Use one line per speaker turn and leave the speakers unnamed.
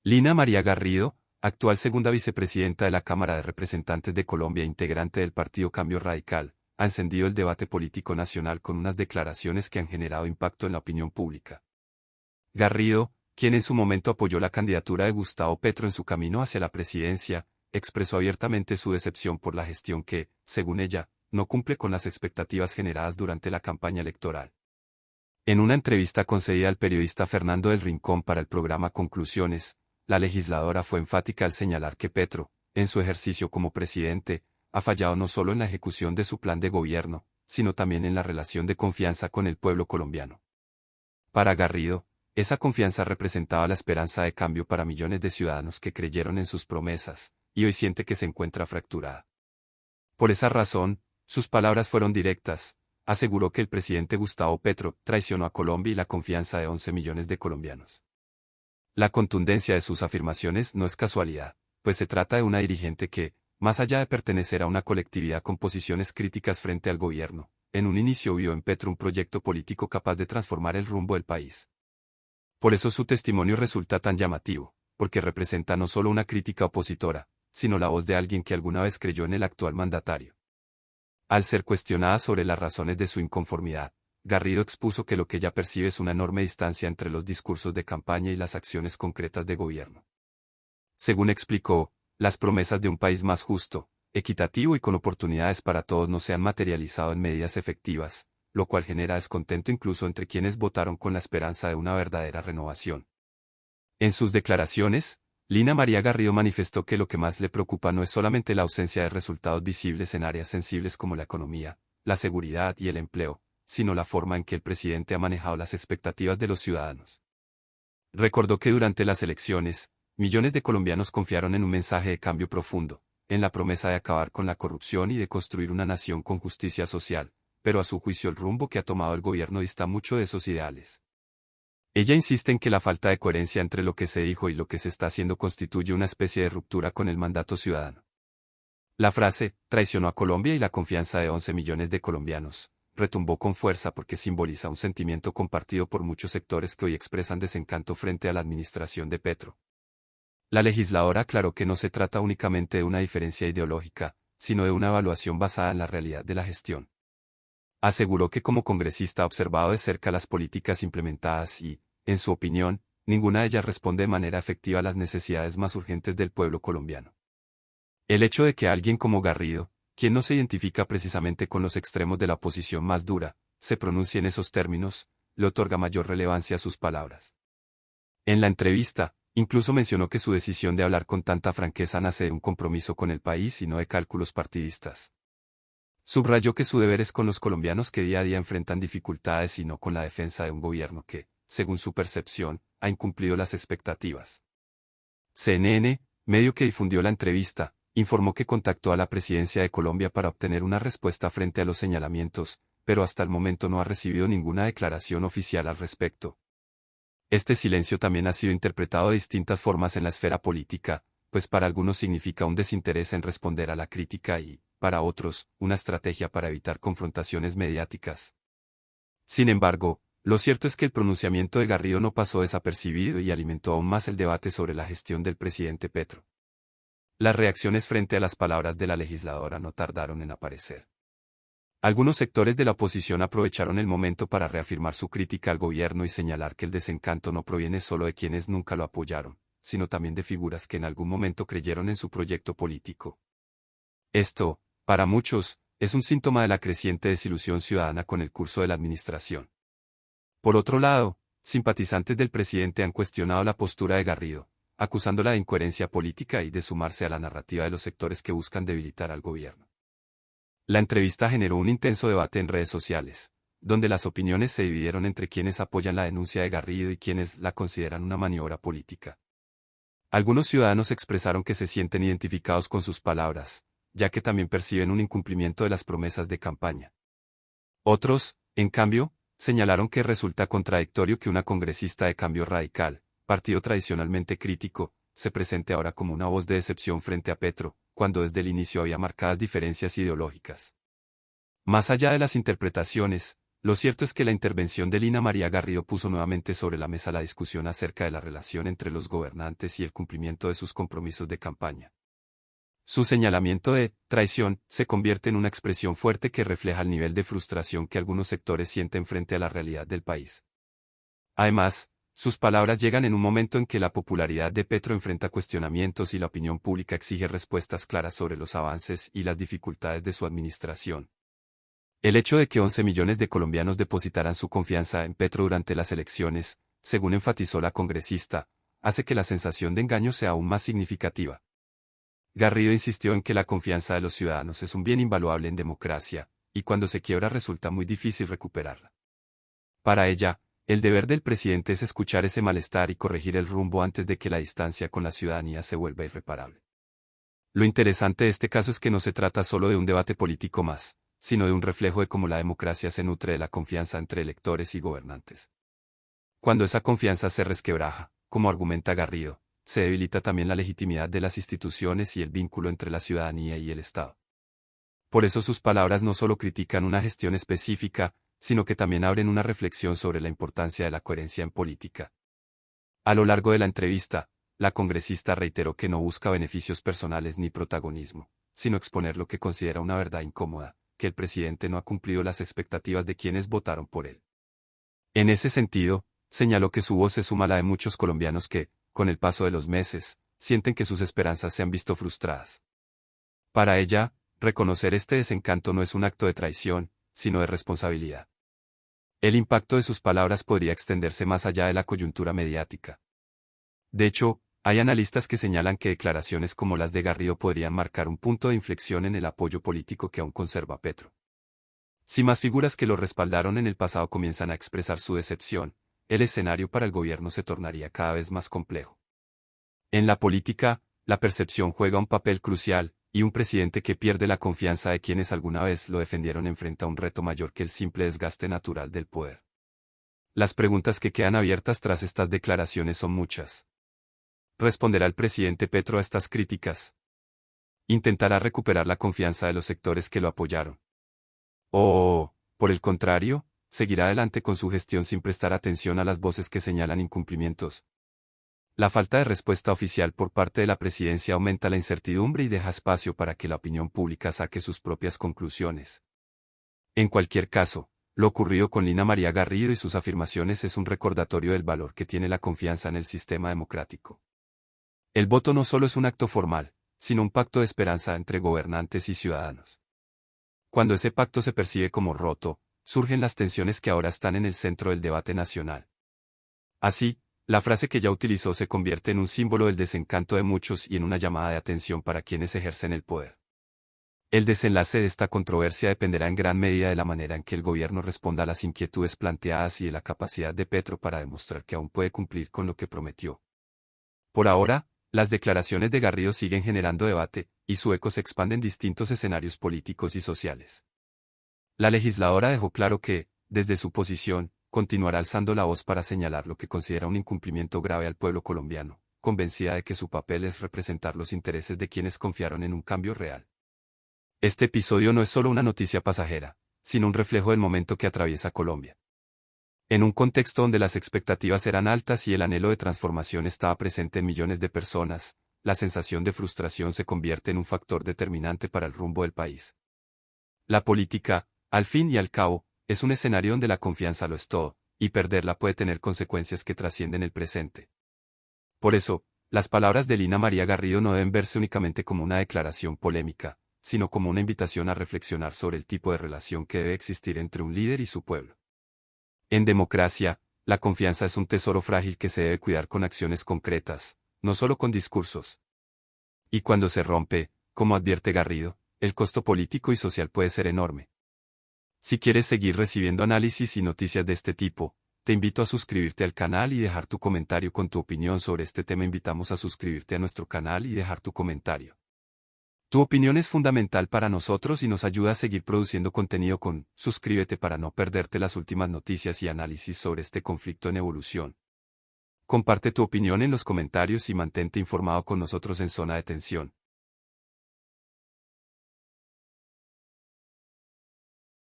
Lina María Garrido, actual segunda vicepresidenta de la Cámara de Representantes de Colombia e integrante del partido Cambio Radical, ha encendido el debate político nacional con unas declaraciones que han generado impacto en la opinión pública. Garrido, quien en su momento apoyó la candidatura de Gustavo Petro en su camino hacia la presidencia, expresó abiertamente su decepción por la gestión que, según ella, no cumple con las expectativas generadas durante la campaña electoral. En una entrevista concedida al periodista Fernando del Rincón para el programa Conclusiones, la legisladora fue enfática al señalar que Petro, en su ejercicio como presidente, ha fallado no solo en la ejecución de su plan de gobierno, sino también en la relación de confianza con el pueblo colombiano. Para Garrido, esa confianza representaba la esperanza de cambio para millones de ciudadanos que creyeron en sus promesas, y hoy siente que se encuentra fracturada. Por esa razón, sus palabras fueron directas. Aseguró que el presidente Gustavo Petro traicionó a Colombia y la confianza de 11 millones de colombianos. La contundencia de sus afirmaciones no es casualidad, pues se trata de una dirigente que, más allá de pertenecer a una colectividad con posiciones críticas frente al gobierno, en un inicio vio en Petro un proyecto político capaz de transformar el rumbo del país. Por eso su testimonio resulta tan llamativo, porque representa no solo una crítica opositora, sino la voz de alguien que alguna vez creyó en el actual mandatario. Al ser cuestionada sobre las razones de su inconformidad, Garrido expuso que lo que ella percibe es una enorme distancia entre los discursos de campaña y las acciones concretas de gobierno. Según explicó, las promesas de un país más justo, equitativo y con oportunidades para todos no se han materializado en medidas efectivas, lo cual genera descontento incluso entre quienes votaron con la esperanza de una verdadera renovación. En sus declaraciones, Lina María Garrido manifestó que lo que más le preocupa no es solamente la ausencia de resultados visibles en áreas sensibles como la economía, la seguridad y el empleo, sino la forma en que el presidente ha manejado las expectativas de los ciudadanos. Recordó que durante las elecciones, millones de colombianos confiaron en un mensaje de cambio profundo, en la promesa de acabar con la corrupción y de construir una nación con justicia social, pero a su juicio el rumbo que ha tomado el gobierno dista mucho de esos ideales. Ella insiste en que la falta de coherencia entre lo que se dijo y lo que se está haciendo constituye una especie de ruptura con el mandato ciudadano. La frase, traicionó a Colombia y la confianza de 11 millones de colombianos, retumbó con fuerza porque simboliza un sentimiento compartido por muchos sectores que hoy expresan desencanto frente a la administración de Petro. La legisladora aclaró que no se trata únicamente de una diferencia ideológica, sino de una evaluación basada en la realidad de la gestión. Aseguró que como congresista ha observado de cerca las políticas implementadas y, en su opinión, ninguna de ellas responde de manera efectiva a las necesidades más urgentes del pueblo colombiano. El hecho de que alguien como Garrido, quien no se identifica precisamente con los extremos de la oposición más dura, se pronuncie en esos términos, le otorga mayor relevancia a sus palabras. En la entrevista, incluso mencionó que su decisión de hablar con tanta franqueza nace de un compromiso con el país y no de cálculos partidistas. Subrayó que su deber es con los colombianos que día a día enfrentan dificultades y no con la defensa de un gobierno que, según su percepción, ha incumplido las expectativas. CNN, medio que difundió la entrevista, informó que contactó a la presidencia de Colombia para obtener una respuesta frente a los señalamientos, pero hasta el momento no ha recibido ninguna declaración oficial al respecto. Este silencio también ha sido interpretado de distintas formas en la esfera política, pues para algunos significa un desinterés en responder a la crítica y, para otros, una estrategia para evitar confrontaciones mediáticas. Sin embargo, lo cierto es que el pronunciamiento de Garrido no pasó desapercibido y alimentó aún más el debate sobre la gestión del presidente Petro. Las reacciones frente a las palabras de la legisladora no tardaron en aparecer. Algunos sectores de la oposición aprovecharon el momento para reafirmar su crítica al gobierno y señalar que el desencanto no proviene solo de quienes nunca lo apoyaron, sino también de figuras que en algún momento creyeron en su proyecto político. Esto, para muchos, es un síntoma de la creciente desilusión ciudadana con el curso de la administración. Por otro lado, simpatizantes del presidente han cuestionado la postura de Garrido, acusándola de incoherencia política y de sumarse a la narrativa de los sectores que buscan debilitar al gobierno. La entrevista generó un intenso debate en redes sociales, donde las opiniones se dividieron entre quienes apoyan la denuncia de Garrido y quienes la consideran una maniobra política. Algunos ciudadanos expresaron que se sienten identificados con sus palabras, ya que también perciben un incumplimiento de las promesas de campaña. Otros, en cambio, señalaron que resulta contradictorio que una congresista de Cambio Radical, partido tradicionalmente crítico, se presente ahora como una voz de decepción frente a Petro, cuando desde el inicio había marcadas diferencias ideológicas. Más allá de las interpretaciones, lo cierto es que la intervención de Lina María Garrido puso nuevamente sobre la mesa la discusión acerca de la relación entre los gobernantes y el cumplimiento de sus compromisos de campaña. Su señalamiento de traición se convierte en una expresión fuerte que refleja el nivel de frustración que algunos sectores sienten frente a la realidad del país. Además, sus palabras llegan en un momento en que la popularidad de Petro enfrenta cuestionamientos y la opinión pública exige respuestas claras sobre los avances y las dificultades de su administración. El hecho de que 11 millones de colombianos depositaran su confianza en Petro durante las elecciones, según enfatizó la congresista, hace que la sensación de engaño sea aún más significativa. Garrido insistió en que la confianza de los ciudadanos es un bien invaluable en democracia, y cuando se quiebra resulta muy difícil recuperarla. Para ella, el deber del presidente es escuchar ese malestar y corregir el rumbo antes de que la distancia con la ciudadanía se vuelva irreparable. Lo interesante de este caso es que no se trata solo de un debate político más, sino de un reflejo de cómo la democracia se nutre de la confianza entre electores y gobernantes. Cuando esa confianza se resquebraja, como argumenta Garrido, se debilita también la legitimidad de las instituciones y el vínculo entre la ciudadanía y el Estado. Por eso sus palabras no solo critican una gestión específica, sino que también abren una reflexión sobre la importancia de la coherencia en política. A lo largo de la entrevista, la congresista reiteró que no busca beneficios personales ni protagonismo, sino exponer lo que considera una verdad incómoda, que el presidente no ha cumplido las expectativas de quienes votaron por él. En ese sentido, señaló que su voz se suma a la de muchos colombianos que, con el paso de los meses, sienten que sus esperanzas se han visto frustradas. Para ella, reconocer este desencanto no es un acto de traición, sino de responsabilidad. El impacto de sus palabras podría extenderse más allá de la coyuntura mediática. De hecho, hay analistas que señalan que declaraciones como las de Garrido podrían marcar un punto de inflexión en el apoyo político que aún conserva Petro. Si más figuras que lo respaldaron en el pasado comienzan a expresar su decepción, el escenario para el gobierno se tornaría cada vez más complejo. En la política, la percepción juega un papel crucial, y un presidente que pierde la confianza de quienes alguna vez lo defendieron enfrenta un reto mayor que el simple desgaste natural del poder. Las preguntas que quedan abiertas tras estas declaraciones son muchas. ¿Responderá el presidente Petro a estas críticas? ¿Intentará recuperar la confianza de los sectores que lo apoyaron? ¿O, por el contrario, seguirá adelante con su gestión sin prestar atención a las voces que señalan incumplimientos? La falta de respuesta oficial por parte de la presidencia aumenta la incertidumbre y deja espacio para que la opinión pública saque sus propias conclusiones. En cualquier caso, lo ocurrido con Lina María Garrido y sus afirmaciones es un recordatorio del valor que tiene la confianza en el sistema democrático. El voto no solo es un acto formal, sino un pacto de esperanza entre gobernantes y ciudadanos. Cuando ese pacto se percibe como roto, surgen las tensiones que ahora están en el centro del debate nacional. Así, la frase que ya utilizó se convierte en un símbolo del desencanto de muchos y en una llamada de atención para quienes ejercen el poder. El desenlace de esta controversia dependerá en gran medida de la manera en que el gobierno responda a las inquietudes planteadas y de la capacidad de Petro para demostrar que aún puede cumplir con lo que prometió. Por ahora, las declaraciones de Garrido siguen generando debate, y su eco se expande en distintos escenarios políticos y sociales. La legisladora dejó claro que, desde su posición, continuará alzando la voz para señalar lo que considera un incumplimiento grave al pueblo colombiano, convencida de que su papel es representar los intereses de quienes confiaron en un cambio real. Este episodio no es solo una noticia pasajera, sino un reflejo del momento que atraviesa Colombia. En un contexto donde las expectativas eran altas y el anhelo de transformación estaba presente en millones de personas, la sensación de frustración se convierte en un factor determinante para el rumbo del país. La política, al fin y al cabo, es un escenario donde la confianza lo es todo, y perderla puede tener consecuencias que trascienden el presente. Por eso, las palabras de Lina María Garrido no deben verse únicamente como una declaración polémica, sino como una invitación a reflexionar sobre el tipo de relación que debe existir entre un líder y su pueblo. En democracia, la confianza es un tesoro frágil que se debe cuidar con acciones concretas, no solo con discursos. Y cuando se rompe, como advierte Garrido, el costo político y social puede ser enorme. Si quieres seguir recibiendo análisis y noticias de este tipo, te invito a suscribirte al canal y dejar tu comentario con tu opinión sobre este tema. Invitamos a suscribirte a nuestro canal y dejar tu comentario. Tu opinión es fundamental para nosotros y nos ayuda a seguir produciendo contenido suscríbete para no perderte las últimas noticias y análisis sobre este conflicto en evolución. Comparte tu opinión en los comentarios y mantente informado con nosotros en Zona de Tensión.